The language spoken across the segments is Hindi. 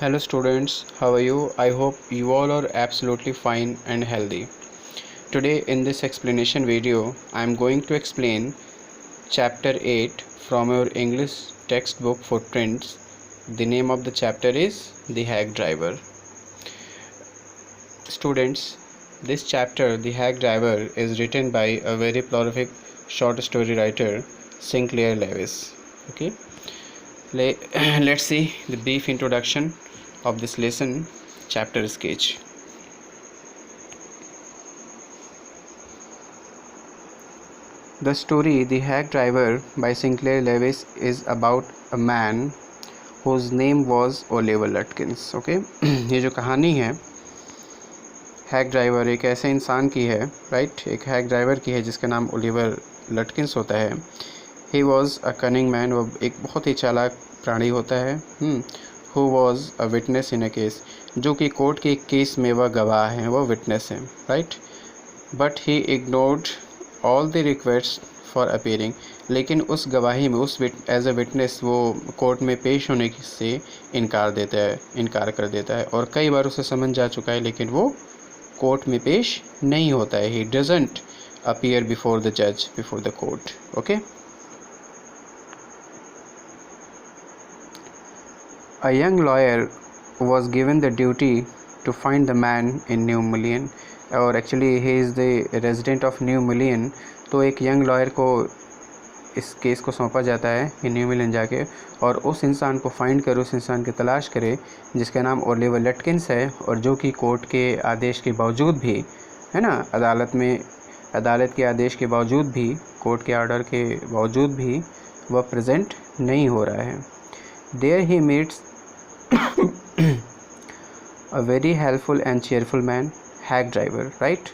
Hello students, how are you? I hope you all are absolutely fine and healthy. Today in this explanation video, I am going to explain chapter 8 from your English textbook Footprints. The name of the chapter is The Hack Driver. Students, this chapter, The Hack Driver, is written by a very prolific short story writer, Sinclair Lewis. Okay, let's see the brief introduction of this lesson. Chapter sketch. The story The Hack Driver by Sinclair Lewis is about a man whose name was Oliver Lutkins. Okay, ये जो कहानी है हैक ड्राइवर एक ऐसे इंसान की है, राइट, एक हैक ड्राइवर की है जिसका नाम ओलिवर लटकिंस होता है. He was a cunning man, वो एक बहुत ही चालाक प्राणी होता है. Who was a witness in a case, जो कि कोर्ट के एक केस में वह गवाह हैं, वह विटनेस हैं, right. But he ignored all the request for appearing, लेकिन उस गवाही में उस एज अ विटनेस वो कोर्ट में पेश होने से इनकार कर देता है. और कई बार उसे समझ जा चुका है लेकिन वो कोर्ट में पेश नहीं होता है. He doesn't appear before the जज, before the court. Okay. A young lawyer was given the duty to find the man in New Million, और actually he is the resident of New Million. तो एक यंग लॉयर को इस केस को सौंपा जाता है कि न्यू मिलियन जाके और उस इंसान को फाइंड करे, उस इंसान की तलाश करे जिसका नाम ओलिवर लटकिंस है, और जो कि कोर्ट के आदेश के बावजूद भी, है ना, अदालत के आदेश के बावजूद भी, कोर्ट के ऑर्डर के बावजूद भी वह प्रेजेंट नहीं हो रहा है. There he meets a very helpful and cheerful man, hack driver, right.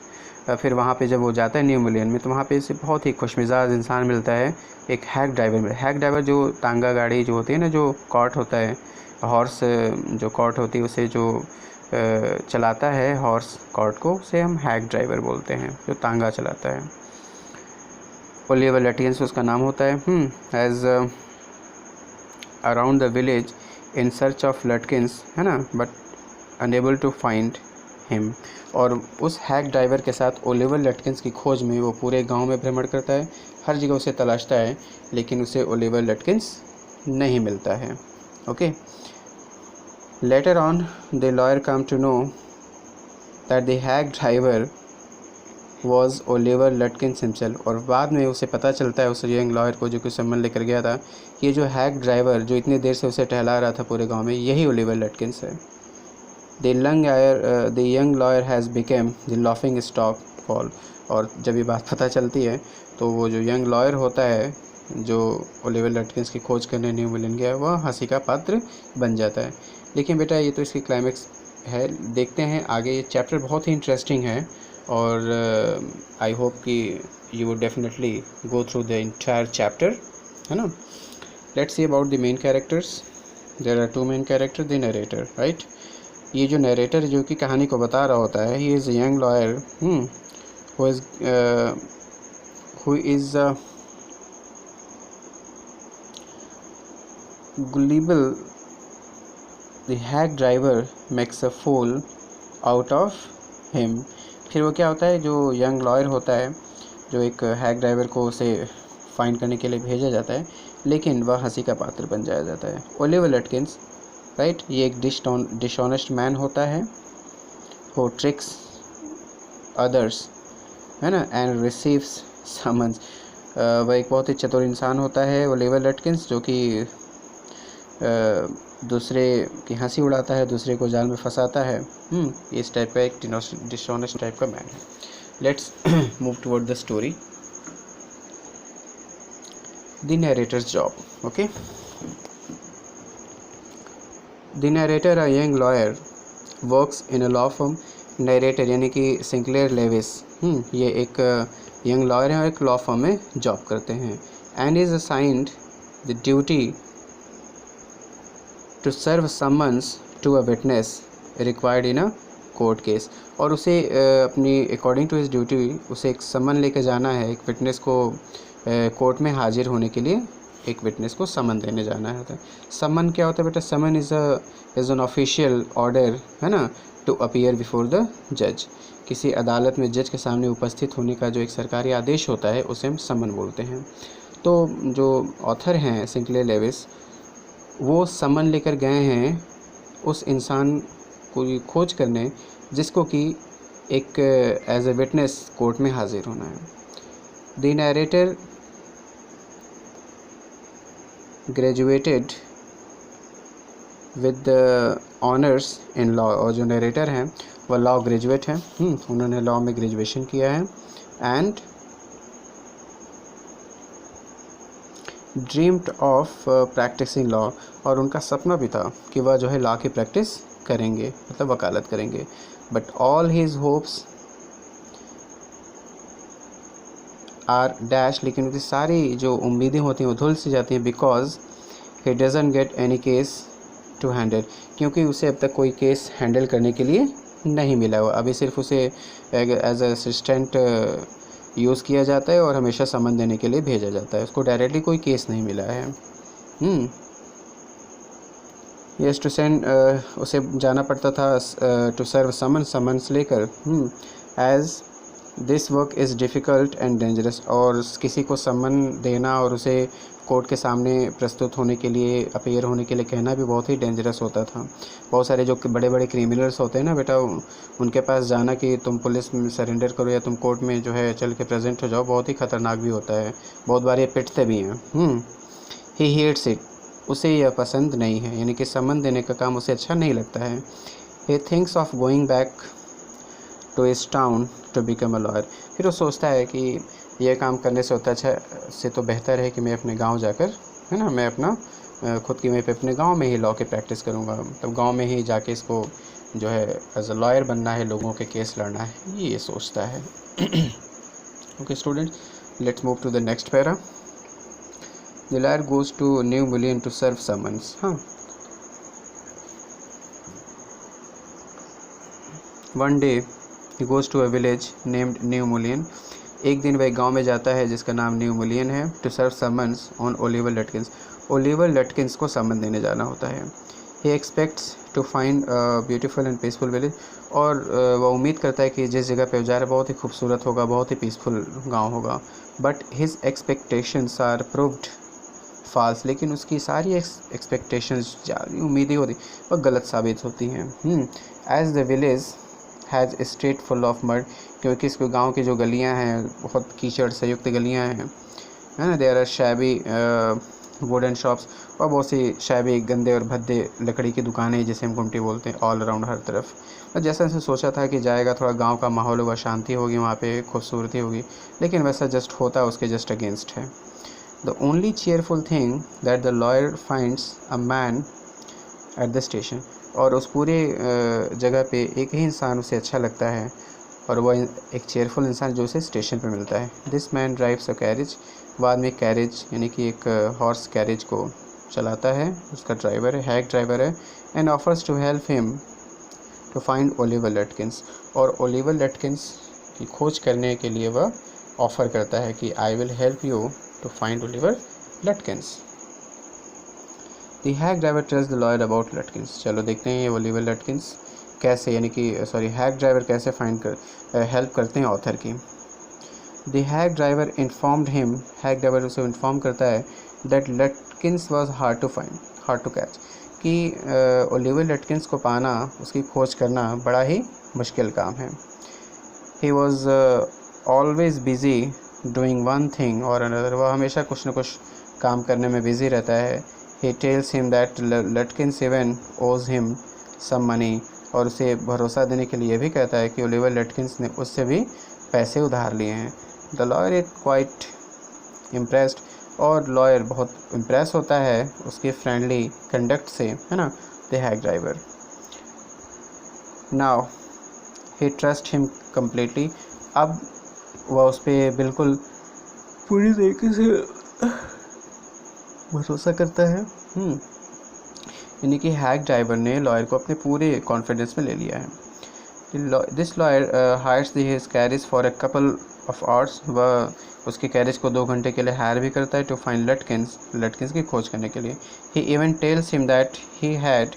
फिर वहाँ पे जब वो जाता है न्यू मिलियन में तो वहाँ पे इसे बहुत ही खुशमिजाज इंसान मिलता है, एक हैक ड्राइवर में. हैक ड्राइवर जो तांगा गाड़ी जो होती है ना, जो कॉर्ट होता है, हॉर्स जो कॉर्ट होती है उसे जो चलाता है हॉर्स कॉर्ट को, उसे हम हैक ड्राइवर बोलते हैं, जो तांगा चलाता है. ओलिवर लटकिंस उसका नाम होता है. As around the village in search of Lutkins, है ना, but unable to find him. और उस हैक ड्राइवर के साथ ओलिवर लटकिंस की खोज में वो पूरे गांव में भ्रमण करता है, हर जगह उसे तलाशता है, लेकिन उसे ओलिवर लटकिंस नहीं मिलता है. Okay. Later on the lawyer come to know that the hack driver was Oliver Lutkins himself. और बाद में उसे पता चलता है, उस यंग लॉयर को जो कि सम्मन लेकर गया था, कि ये जो हैक ड्राइवर जो इतनी देर से उसे टहला रहा था पूरे गाँव में, यही ओलिवर लटकिंस है. The young lawyer has become the laughing stock for. और जब ये बात पता चलती है तो वो जो यंग लॉयर होता है जो ओलिवर लटकिंस की खोज करने न्यू मिलियन गया, वह हंसी का पात्र बन जाता है. लेकिन बेटा ये तो इसकी क्लाइमेक्स है, देखते हैं आगे. ये चैप्टर बहुत ही इंटरेस्टिंग है और आई होप कि you would definitely go through the entire chapter, है ना. Let's see about the main characters. There are two main character, the narrator, right. ये जो नरेटर जो कि कहानी को बता रहा होता है, he is young lawyer who is gullible. The hack driver makes a fool out of him. फिर वो क्या होता है, जो यंग लॉयर होता है, जो एक हैक ड्राइवर को उसे फाइंड करने के लिए भेजा जाता है, लेकिन वह हंसी का पात्र बन जाया जाता है. ओलिवर लटकिंस, राइट, ये एक डिसऑनेस्ट मैन होता है, हु ट्रिक्स अदर्स, है ना, एंड रिसीव्स समन्स. वह एक बहुत ही चतुर इंसान होता है ओलिवर लटकिंस, जो कि दूसरे की हंसी उड़ाता है, दूसरे को जाल में फंसाता है. इस टाइप का एक डिसऑनेस्ट टाइप का मैन है. Let's move toward the story. The narrator's job. Okay. The narrator, a young lawyer, works in a law firm. Narrator यानी कि सिंक्लेयर लेविस, ये एक यंग लॉयर है और एक लॉ फर्म में जॉब करते हैं. And is assigned the duty to serve summons to a witness required in a court case. और उसे अपनी अकॉर्डिंग टू हिज ड्यूटी उसे एक समन लेकर जाना है, एक विटनेस को कोर्ट में हाजिर होने के लिए एक विटनेस को समन देने जाना होता है। समन क्या होता है बेटा? Someone is an official order, है ना, टू अपीयर बिफोर द जज। किसी अदालत में जज के सामने उपस्थित होने का जो एक सरकारी आदेश होता है उसे हम समन बोलते हैं। तो जो ऑथर हैं सिंक्लेयर लेविस, वो समन लेकर गए हैं उस इंसान को खोज करने जिसको कि एक एज ए विटनेस कोर्ट में हाजिर होना है। The narrator graduated with honours in law, और जो नरेटर हैं वह लॉ ग्रेजुएट हैं, उन्होंने लॉ में ग्रेजुएशन किया है। And dreamed of practising law, और उनका सपना भी था कि वह जो है लॉ की प्रैक्टिस करेंगे, मतलब वकालत करेंगे। But all his hopes are dash, लेकिन उनकी सारी जो उम्मीदें होती हैं वो धुल सी जाती हैं, because he doesn't get any case to handle, क्योंकि उसे अब तक कोई केस हैंडल करने के लिए नहीं मिला हुआ। अभी सिर्फ उसे एज असिस्टेंट यूज़ किया जाता है और हमेशा समन देने के लिए भेजा जाता है, उसको डायरेक्टली कोई केस नहीं मिला है। यस टू सेंड, उसे जाना पड़ता था टू सर्व समन्स लेकर, as this work is difficult and dangerous, और किसी को समन देना और उसे कोर्ट के सामने प्रस्तुत होने के लिए, अपीयर होने के लिए कहना भी बहुत ही डेंजरस होता था। बहुत सारे जो बड़े बड़े क्रिमिनल्स होते हैं ना बेटा, उनके पास जाना कि तुम पुलिस में सरेंडर करो या तुम कोर्ट में जो है चल के प्रेजेंट हो जाओ, बहुत ही ख़तरनाक भी होता है, बहुत बार ये पिटते भी हैं। ही हेट्स इट, उसे यह पसंद नहीं है, यानी कि समन देने का काम उसे अच्छा नहीं लगता है। He thinks of going back to his town to become a lawyer, फिर वो सोचता है कि यह काम करने से होता अच्छा से तो बेहतर है कि मैं अपने गांव जाकर, है ना, मैं अपना खुद की, मैं अपने गांव में ही लॉ की प्रैक्टिस करूंगा, मतलब गांव में ही जाके इसको जो है एज अ लॉयर बनना है, लोगों के केस लड़ना है, ये सोचता है। Okay student, let's move to the next para. The lawyer goes to New Mullion to serve summons. हाँ, one day he goes to a village named New Mullion, एक दिन वह गांव में जाता है जिसका नाम न्यू मुलियन है, to serve summons on Oliver Lutkins, Oliver Lutkins को समन देने जाना होता है। He expects to find beautiful and peaceful village, और वह उम्मीद करता है कि जिस जगह पे जा रहा है बहुत ही खूबसूरत होगा, बहुत ही पीसफुल गांव होगा। But his expectations are proved false, लेकिन उसकी सारी एक्सपेक्टेशंस, सारी उम्मीदें होती वह गलत साबित होती हैं। As the village has street full of mud, क्योंकि इसके गांव की जो गलियां हैं बहुत कीचड़ से युक्त गलियां हैं, है ना। There are shabby wooden shops, और बहुत सी शैबी, गंदे और भद्दे लकड़ी की दुकानें जिसे हम गुमटी बोलते हैं, ऑल अराउंड हर तरफ। और जैसा उसे सोचा था कि जाएगा, थोड़ा गांव का माहौल होगा, शांति होगी, वहाँ पे खूबसूरती होगी, लेकिन वैसा जस्ट होता उसके जस्ट अगेंस्ट है। The only cheerful thing that the lawyer finds a man at the station, और उस पूरे जगह पे एक ही इंसान उसे अच्छा लगता है, और वह एक चेयरफुल इंसान जो उसे स्टेशन पे मिलता है। This man drives a carriage, बाद में कैरेज यानी कि एक हॉर्स कैरेज को चलाता है, उसका ड्राइवर है, हैक ड्राइवर है। And offers to help him to find Oliver Lutkins, और ओलिवर लटकिंस की खोज करने के लिए वह ऑफ़र करता है कि I will help you to find Oliver Lutkins. The hack driver tells the lawyer about Lutkins, चलो देखते हैं ये ओलिवर लटकिंस कैसे, यानी कि हैक ड्राइवर कैसे हेल्प करते हैं ऑथर की। The hack driver informed him, hack driver उसे इन्फॉर्म करता है that Lutkins was hard to catch, कि ओलिवर लटकिंस को पाना, उसकी खोज करना बड़ा ही मुश्किल काम है। He was always busy doing one thing और अनदर, वह हमेशा कुछ न कुछ काम करने में बिजी रहता है। He tells him that Lutkins even owes him some money, और उसे भरोसा देने के लिए भी कहता है कि ओलिवर लटकिंस ने उससे भी पैसे उधार लिए हैं। The lawyer is quite impressed, और लॉयर बहुत इम्प्रेस होता है उसके फ्रेंडली कंडक्ट से, है ना, the hack driver. Now he trust him completely, अब वह उस पर बिल्कुल पूरी तरीके से भरोसा करता है। यानी कि हैक ड्राइवर ने लॉयर को अपने पूरे कॉन्फिडेंस में ले लिया है। This lawyer hires his carriage for a couple of hours, वह उसके कैरिज को 2 घंटे के लिए हायर भी करता है टू फाइंड लटकिंस की खोज करने के लिए। He even tells him that he had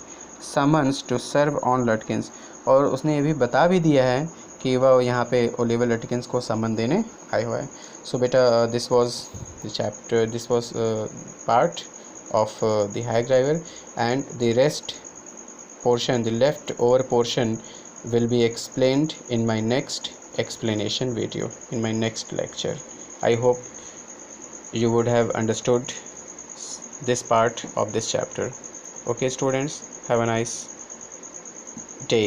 summons to serve on Lutkins, और उसने ये भी बता भी दिया है कि वह यहाँ पे ओलिवर लटकिंस को समन देने आया हुआ है। सो बेटा this was the chapter, this was part of the hack driver, and the rest portion, the left over portion will be explained in my next explanation video, in my next lecture. I hope you would have understood this part of this chapter. Okay students, have a nice day.